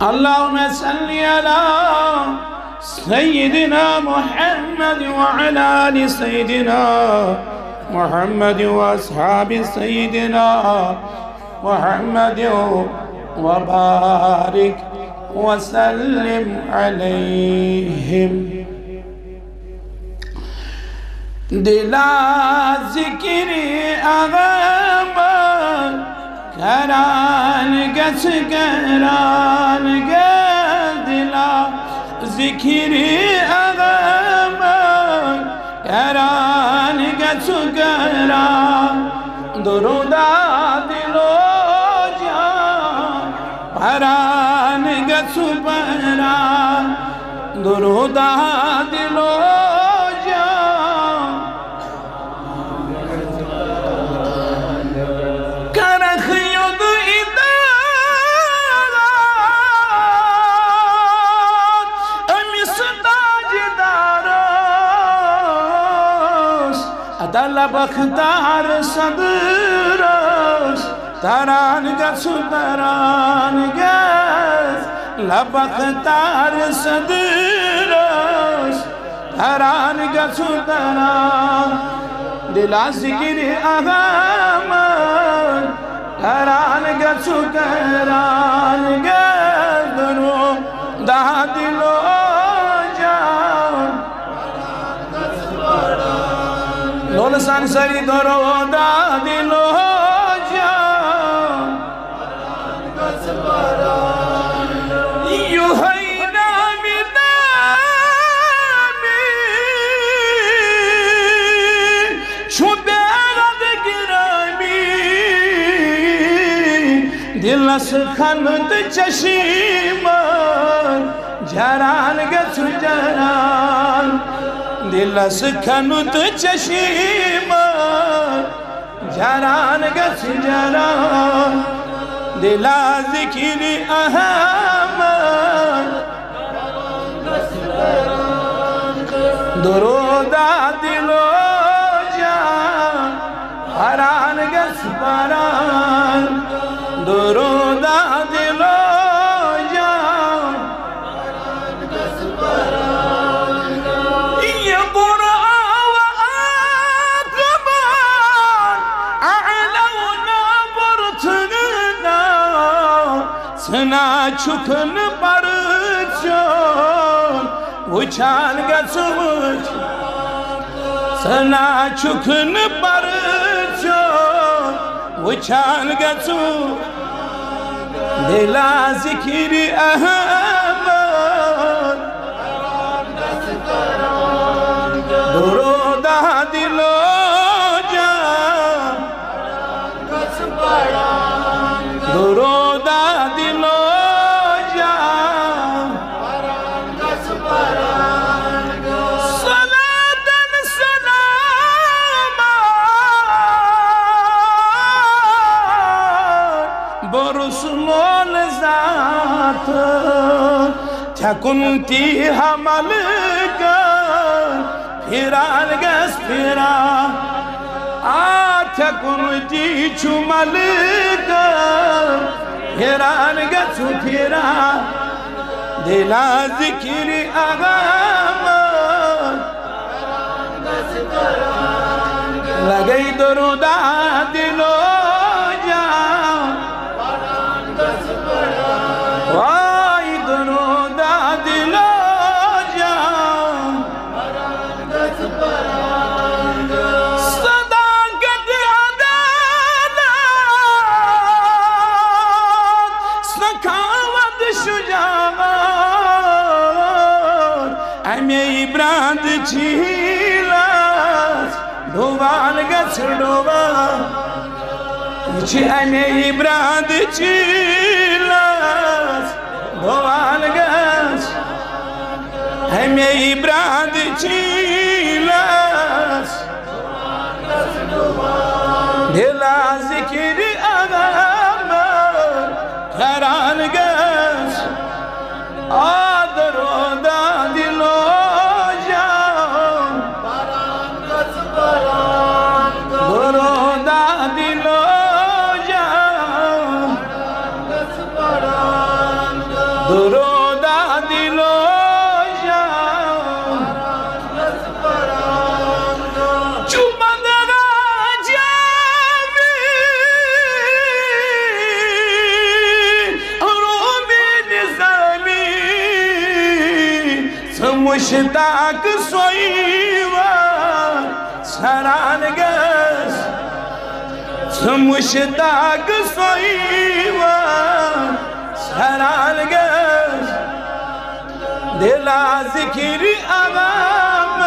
अल्लाहुम्मा सल्ली अला सय्यिदिना मुहम्मद व अला आलि सय्यिदिना मुहम्मद व अस्हाबि सय्यिदिना मुहम्मद व बारिक व सल्लिम अलैहिम। दिला ज़िक्र अग़मर करान गस करान गे दिला ज़िक्र अग़मर करान गस करान दुरूदा दिलो जान परान गस परान दुरूदा दिलो बख्तार सदरस तरान गसु तरान गस लबख्तार सदरस तरान गसु तरान दिला ज़िक्र अग़मर तरान गसु करान गस दरो दा दिलो लोलसान सरी दरो दा दिलो जान युहैना मिदामी छुबेरद गिरामी दिलस खनुत चशीमन जरान गसु जरान दिलस खनुत चशीमन जरान गस जरान दिला ज़िक्र अहमद दुरूदा दिलो जान परान गस परान दुरूदा दिलो सना छुकन पर वुचान गसु सना छुकन पर वुचान गसु दिला ज़िक्र अहमद दुरूदा दिलो जान दुरूदा दिलो जान सलातन सलाम बरुसुल ज़ात थकुनती हमल फिरान गस फिरा थकुनती चुमल फिरान गसु फिरा दिला ज़िक्र अग़मर लगई दुरूदा दिलो जान वाई दुरूदा दिलो जान सदाकत अदालत सखावत शुजाअत अमे इब्राद झीलस डोबाल गस डोबा अमे इब्राद झीलस डोबाल गस अमे इब्राद झीलस दिला ज़िक्र अग़मर करान गस दुरूदा दिलो जान दुरूदा दिलो जान मुश्ताक सोईवा सरान गस मुश्ताक सोईवा सरान गस दिला जिकिर अगाम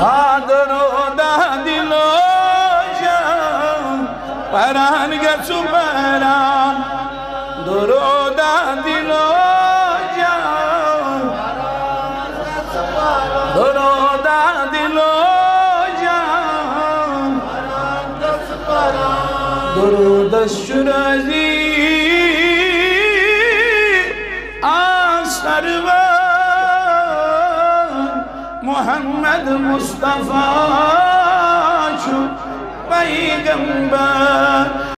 हादरो दा दिलो जान परान गसु परान दरो दा दिलो जान दरो दा दिलो जान दरो दशुराजी मोहम्मद मुस्तफा पैगंबर।